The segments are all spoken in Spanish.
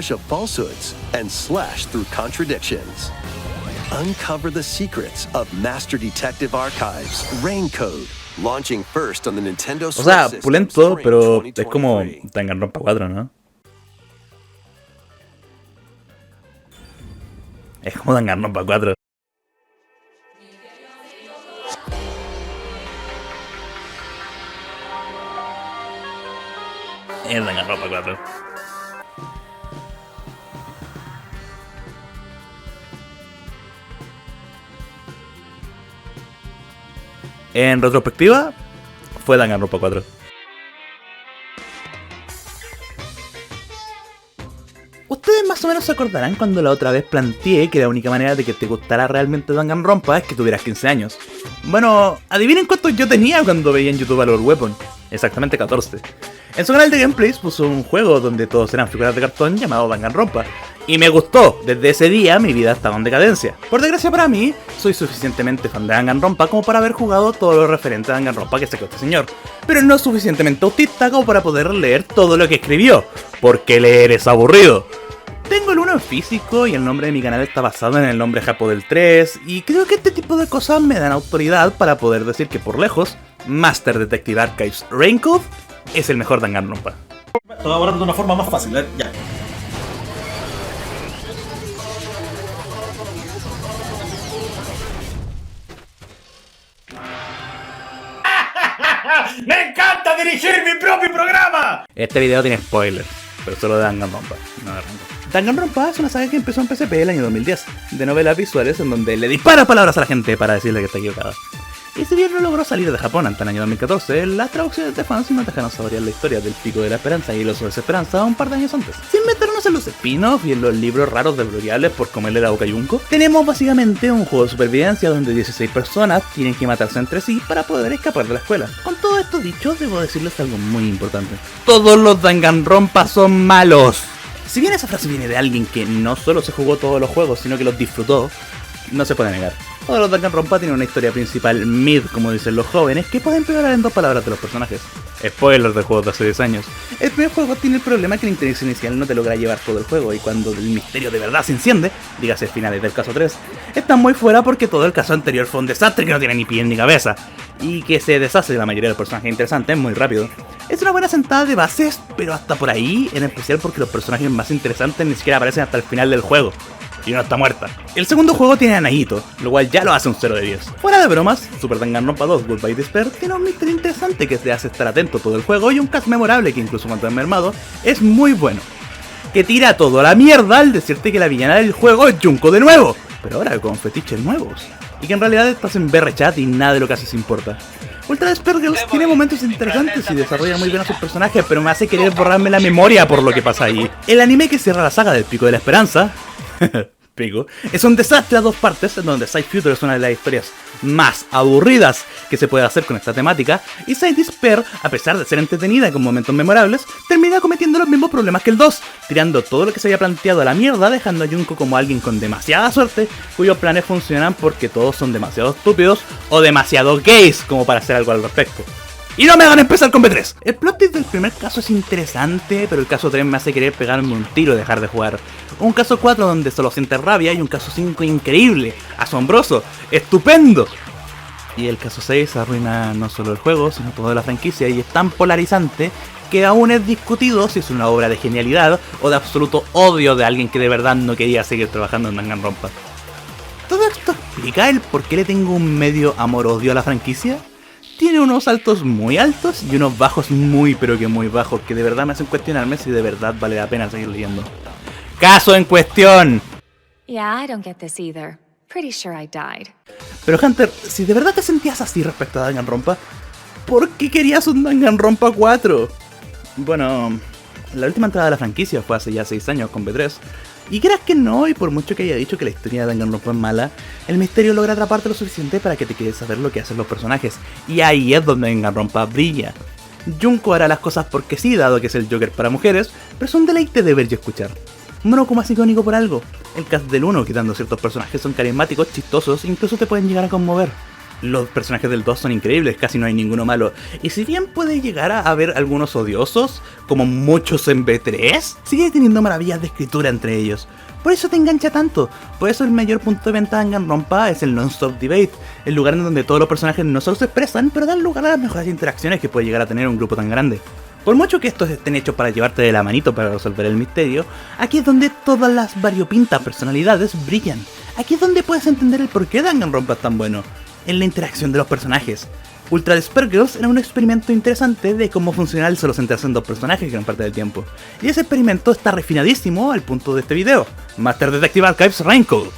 barrage of falsehoods and slash through contradictions. Uncover the secrets of Master Detective Archives Rain Code, launching first on the Nintendo O Switch sea, system pulento, spring pero es como 2023. Danganronpa 4, ¿no? Es como Danganronpa 4. Es Danganronpa 4. En retrospectiva, fue Danganronpa 4. Ustedes más o menos se acordarán cuando la otra vez planteé que la única manera de que te gustara realmente Danganronpa es que tuvieras 15 años. Bueno, adivinen cuántos yo tenía cuando veía en YouTube a Lord Weapon. Exactamente 14. En su canal de gameplays puso un juego donde todos eran figuras de cartón llamado Danganronpa. Y me gustó. Desde ese día mi vida estaba en decadencia. Por desgracia para mí, soy suficientemente fan de Danganronpa como para haber jugado todo lo referente a Danganronpa que sacó este señor. Pero no suficientemente autista como para poder leer todo lo que escribió. Porque leer es aburrido. Tengo el 1 en físico y el nombre de mi canal está basado en el nombre japo del 3. Y creo que este tipo de cosas me dan autoridad para poder decir que por lejos, Master Detective Archives Rain Code es el mejor Danganronpa. Te voy a borrar de una forma más fácil, ya. ¡Me encanta dirigir mi propio programa! Este video tiene spoilers, pero solo de Danganronpa, no de Rango. Danganronpa es una saga que empezó en PSP el año 2010, de novelas visuales en donde le dispara palabras a la gente para decirle que está equivocada. Y si bien no logró salir de Japón hasta el año 2014, las traducciones de fans nos dejaron saborear la historia del Pico de la Esperanza y el Oso de Desesperanza un par de años antes. Sin meternos en los spin-offs y en los libros raros de Bruriales por comerle la boca a Junko, tenemos básicamente un juego de supervivencia donde 16 personas tienen que matarse entre sí para poder escapar de la escuela. Con todo esto dicho, debo decirles algo muy importante. Todos los Danganronpa son malos. Si bien esa frase viene de alguien que no solo se jugó todos los juegos, sino que los disfrutó, no se puede negar. Todos los Danganronpa tienen una historia principal mid, como dicen los jóvenes, que pueden empeorar en 2 palabras de los personajes. Spoilers de juegos de hace 10 años. El primer juego tiene el problema que la interés inicial no te logra llevar todo el juego, y cuando el misterio de verdad se enciende, dígase finales del caso 3, están muy fuera porque todo el caso anterior fue un desastre que no tiene ni pie ni cabeza, y que se deshace de la mayoría de los personajes interesantes muy rápido. Es una buena sentada de bases, pero hasta por ahí, en especial porque los personajes más interesantes ni siquiera aparecen hasta el final del juego. Y no está muerta. El segundo juego tiene a Naito, lo cual ya lo hace un 0 de 10. Fuera de bromas, Super Danganronpa 2 Goodbye Despair tiene un misterio interesante que te hace estar atento todo el juego y un cast memorable que incluso cuando es mermado es muy bueno. Que tira todo a la mierda al decirte que la villana del juego es Junko de nuevo, pero ahora con fetiches nuevos. Y que en realidad estás en BR Chat y nada de lo que haces importa. Ultra Despair Girls tiene momentos interesantes y desarrolla muy bien a sus personajes, pero me hace querer borrarme la memoria por lo que pasa ahí. El anime que cierra la saga del Pico de la Esperanza Pico, es un desastre a 2 partes, en donde Side Future es una de las historias más aburridas que se puede hacer con esta temática, y Side Despair, a pesar de ser entretenida y con momentos memorables, termina cometiendo los mismos problemas que el 2, tirando todo lo que se había planteado a la mierda, dejando a Junko como alguien con demasiada suerte, cuyos planes funcionan porque todos son demasiado estúpidos o demasiado gays como para hacer algo al respecto. ¡Y no me hagan empezar con B3! El plot twist del primer caso es interesante, pero el caso 3 me hace querer pegarme un tiro y dejar de jugar. Un caso 4 donde solo sientes rabia y un caso 5 increíble, asombroso, estupendo. Y el caso 6 arruina no solo el juego, sino toda la franquicia y es tan polarizante que aún es discutido si es una obra de genialidad o de absoluto odio de alguien que de verdad no quería seguir trabajando en Danganronpa. ¿Todo esto explica el por qué le tengo un medio amor-odio a la franquicia? Tiene unos altos muy altos y unos bajos muy pero que muy bajos que de verdad me hacen cuestionarme si de verdad vale la pena seguir leyendo. ¡Caso en cuestión! Yeah, I don't get this either. Pretty sure I died. Pero Hunter, si de verdad te sentías así respecto a Danganronpa, ¿por qué querías un Danganronpa 4? Bueno, la última entrada de la franquicia fue hace ya 6 años con B3. Y creas que no, y por mucho que haya dicho que la historia de Danganronpa es mala, el misterio logra atraparte lo suficiente para que te quieres saber lo que hacen los personajes. Y ahí es donde Danganronpa brilla. Junko hará las cosas porque sí, dado que es el Joker para mujeres, pero es un deleite de ver y escuchar. Monokuma es icónico por algo. El cast del 1, quitando ciertos personajes, son carismáticos, chistosos, incluso te pueden llegar a conmover. Los personajes del 2 son increíbles, casi no hay ninguno malo. Y si bien puede llegar a haber algunos odiosos, como muchos en B3, sigue teniendo maravillas de escritura entre ellos. Por eso te engancha tanto. Por eso el mayor punto de venta de Danganronpa es el non-stop debate, el lugar en donde todos los personajes no solo se expresan, pero dan lugar a las mejores interacciones que puede llegar a tener un grupo tan grande. Por mucho que estos estén hechos para llevarte de la manito para resolver el misterio, aquí es donde todas las variopintas personalidades brillan. Aquí es donde puedes entender el por qué Danganronpa es tan bueno, en la interacción de los personajes. Ultra Despair Girls era un experimento interesante de cómo funciona el solo centrarse en dos personajes gran parte del tiempo. Y ese experimento está refinadísimo al punto de este video, Master Detective Archives Raincode.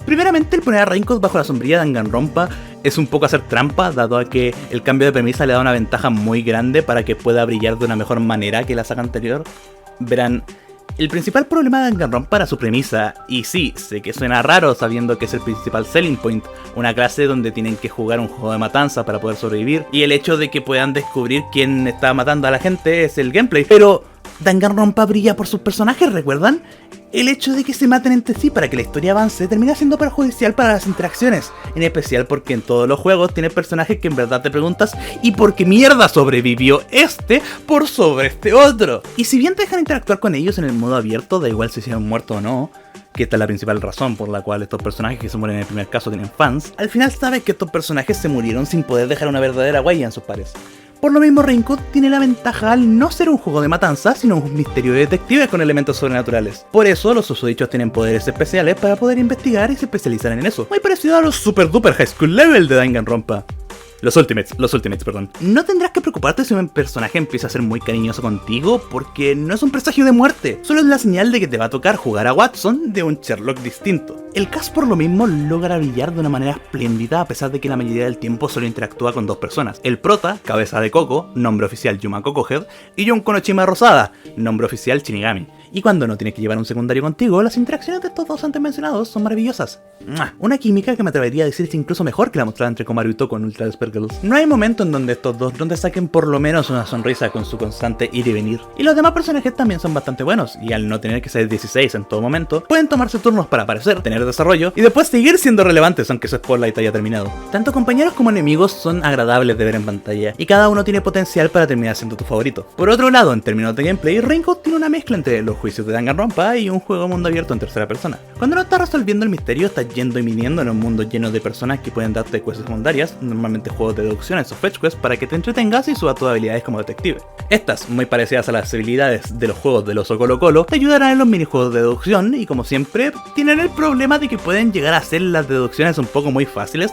Primeramente, el poner a Raincode bajo la sombrilla de Danganronpa es un poco hacer trampa, dado a que el cambio de premisa le da una ventaja muy grande para que pueda brillar de una mejor manera que la saga anterior. Verán, el principal problema de Danganronpa era su premisa, y sí, sé que suena raro sabiendo que es el principal selling point, una clase donde tienen que jugar un juego de matanza para poder sobrevivir, y el hecho de que puedan descubrir quién está matando a la gente es el gameplay, pero Danganronpa brilla por sus personajes, ¿recuerdan? El hecho de que se maten entre sí para que la historia avance termina siendo perjudicial para las interacciones, en especial porque en todos los juegos tienes personajes que en verdad te preguntas ¿y por qué mierda sobrevivió este por sobre este otro? Y si bien te dejan interactuar con ellos en el modo abierto, da igual si se han muerto o no, que esta es la principal razón por la cual estos personajes que se mueren en el primer caso tienen fans, al final sabes que estos personajes se murieron sin poder dejar una verdadera huella en sus pares. Por lo mismo, Raincode tiene la ventaja al no ser un juego de matanza, sino un misterio de detectives con elementos sobrenaturales. Por eso, los susodichos tienen poderes especiales para poder investigar y se especializan en eso. Muy parecido a los super duper high school level de Danganronpa. Los Ultimates, perdón. No tendrás que preocuparte si un personaje empieza a ser muy cariñoso contigo, porque no es un presagio de muerte, solo es la señal de que te va a tocar jugar a Watson de un Sherlock distinto. El cast por lo mismo logra brillar de una manera espléndida a pesar de que la mayoría del tiempo solo interactúa con dos personas. El prota, cabeza de Coco, nombre oficial Yuma Cocohead, y Jun Konoshima Rosada, nombre oficial Shinigami. Y cuando no tienes que llevar un secundario contigo, las interacciones de estos dos antes mencionados son maravillosas. Una química que me atrevería a decir es incluso mejor que la mostrada entre Komaru y Toko en Ultra Despair Girls. No hay momento en donde estos dos no te saquen por lo menos una sonrisa con su constante ir y venir. Y los demás personajes también son bastante buenos, y al no tener que ser 16 en todo momento, pueden tomarse turnos para aparecer, tener desarrollo, y después seguir siendo relevantes aunque su spotlight haya terminado. Tanto compañeros como enemigos son agradables de ver en pantalla, y cada uno tiene potencial para terminar siendo tu favorito. Por otro lado, en términos de gameplay, Raincode tiene una mezcla entre los juicios de Danganronpa y un juego mundo abierto en tercera persona. Cuando no estás resolviendo el misterio, estás yendo y viniendo en un mundo lleno de personas que pueden darte quests secundarias, normalmente juegos de deducciones o fetch quests, para que te entretengas y subas tus habilidades como detective. Estas, muy parecidas a las habilidades de los juegos del oso Colo Colo, te ayudarán en los minijuegos de deducción y, como siempre, tienen el problema de que pueden llegar a ser las deducciones un poco muy fáciles,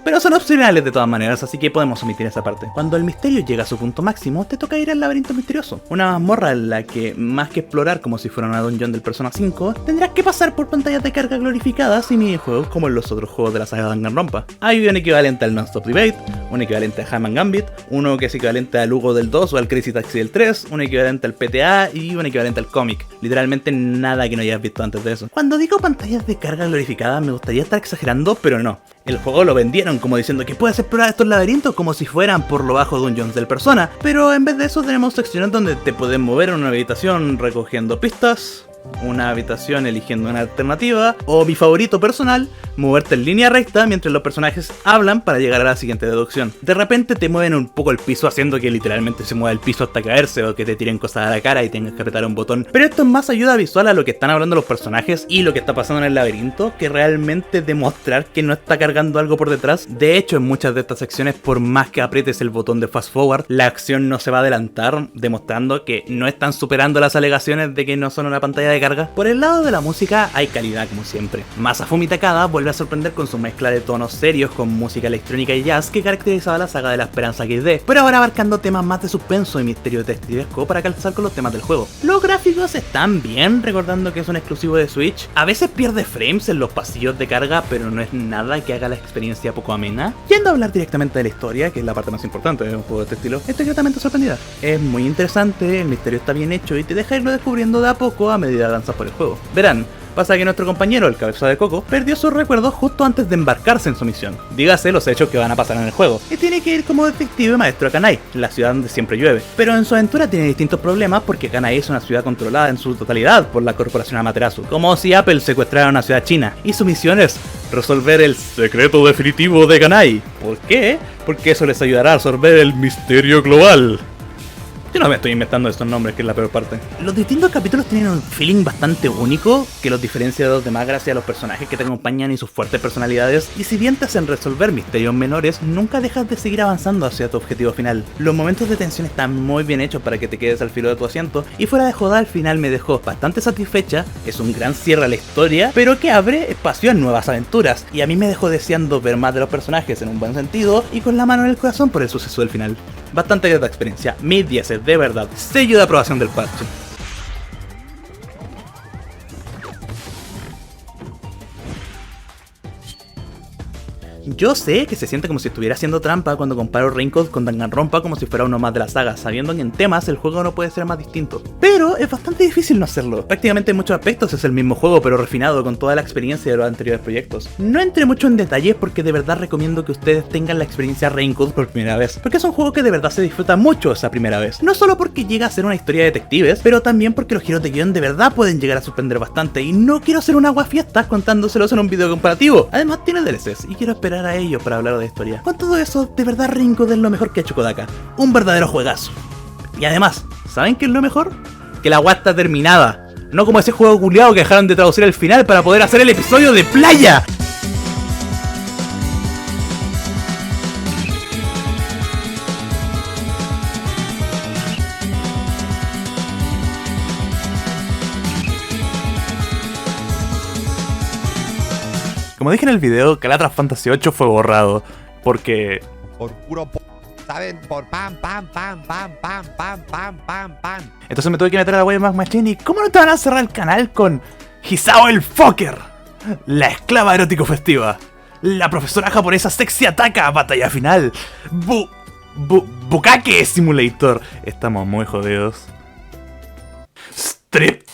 pero son opcionales de todas maneras, así que podemos omitir esa parte. Cuando el misterio llega a su punto máximo, te toca ir al laberinto misterioso, una mazmorra en la que, más que explorar como si fuera una dungeon del Persona 5, tendrás que pasar por pantallas de carga glorificadas y minijuegos como en los otros juegos de la saga Danganronpa. Hay un equivalente al Non-Stop Debate, un equivalente a Hammond Gambit, uno que es equivalente al Hugo del 2 o al Crazy Taxi del 3, un equivalente al PTA y un equivalente al cómic. Literalmente nada que no hayas visto antes de eso. Cuando digo pantallas de carga glorificadas me gustaría estar exagerando, pero no. El juego lo vendieron como diciendo que puedes explorar estos laberintos como si fueran por lo bajo dungeons del Persona, pero en vez de eso tenemos secciones donde te puedes mover en una habitación recogiendo pistas, una habitación eligiendo una alternativa, o mi favorito personal, moverte en línea recta mientras los personajes hablan para llegar a la siguiente deducción. De repente te mueven un poco el piso haciendo que literalmente se mueva el piso hasta caerse o que te tiren cosas a la cara y tengas que apretar un botón, pero esto es más ayuda visual a lo que están hablando los personajes y lo que está pasando en el laberinto que realmente demostrar que no está cargando algo por detrás. De hecho, en muchas de estas secciones, por más que aprietes el botón de fast forward, la acción no se va a adelantar, demostrando que no están superando las alegaciones de que no son una pantalla de carga. Por el lado de la música hay calidad como siempre. Masafumi Takada vuelve a sorprender con su mezcla de tonos serios con música electrónica y jazz que caracterizaba la saga de la Esperanza XD, pero ahora abarcando temas más de suspenso y misterio detectivesco para calzar con los temas del juego. Los gráficos están bien, recordando que es un exclusivo de Switch. A veces pierde frames en los pasillos de carga, pero no es nada que haga la experiencia poco amena. Yendo a hablar directamente de la historia, que es la parte más importante de un juego de este estilo, estoy gratamente sorprendida. Es muy interesante, el misterio está bien hecho y te deja irlo descubriendo de a poco a medida que avanzas por el juego. Verán, Pasa que nuestro compañero, el cabeza de coco, perdió sus recuerdos justo antes de embarcarse en su misión. Dígase los hechos que van a pasar en el juego. Y tiene que ir como detective maestro a Kanai, la ciudad donde siempre llueve. Pero en su aventura tiene distintos problemas porque Kanai es una ciudad controlada en su totalidad por la corporación Amaterasu. Como si Apple secuestrara una ciudad china. Y su misión es resolver el secreto definitivo de Kanai. ¿Por qué? Porque eso les ayudará a resolver el misterio global. Yo no me estoy inventando estos nombres, que es la peor parte. Los distintos capítulos tienen un feeling bastante único que los diferencia de los demás gracias a los personajes que te acompañan y sus fuertes personalidades. Y si bien te hacen resolver misterios menores, nunca dejas de seguir avanzando hacia tu objetivo final. Los momentos de tensión están muy bien hechos para que te quedes al filo de tu asiento. Y fuera de joda, al final me dejó bastante satisfecha. Es un gran cierre a la historia, pero que abre espacio a nuevas aventuras. Y a mí me dejó deseando ver más de los personajes en un buen sentido y con la mano en el corazón por el suceso del final. Bastante grata experiencia, 1010, de verdad, sello de aprobación del parche. Yo sé que se siente como si estuviera haciendo trampa cuando comparo Raincoat con Danganronpa como si fuera uno más de la saga, sabiendo que en temas el juego no puede ser más distinto. Pero es bastante difícil no hacerlo. Prácticamente en muchos aspectos es el mismo juego, pero refinado con toda la experiencia de los anteriores proyectos. No entré mucho en detalles porque de verdad recomiendo que ustedes tengan la experiencia Raincoat por primera vez, porque es un juego que de verdad se disfruta mucho esa primera vez. No solo porque llega a ser una historia de detectives, pero también porque los giros de guión de verdad pueden llegar a sorprender bastante, y no quiero hacer un aguafiestas contándoselos en un video comparativo. Además tiene DLCs, y quiero esperar a ellos para hablar de historia. Con todo eso, de verdad Raincoat es lo mejor que ha hecho Kodaka. Un verdadero juegazo. Y además, ¿saben qué es lo mejor? Que la guata está terminada. No como ese juego culiado que dejaron de traducir al final para poder hacer el episodio de playa. Como dije en el video, Calatras Fantasy 8 fue borrado porque... por puro ¿saben? Por pam. Entonces me tuve que meter a la Wayback Machine. ¿Y cómo no te van a cerrar el canal con Hisao el Fucker? La esclava erótico festiva. La profesora japonesa sexy ataca a batalla final. Bukake Simulator. Estamos muy jodidos. Strip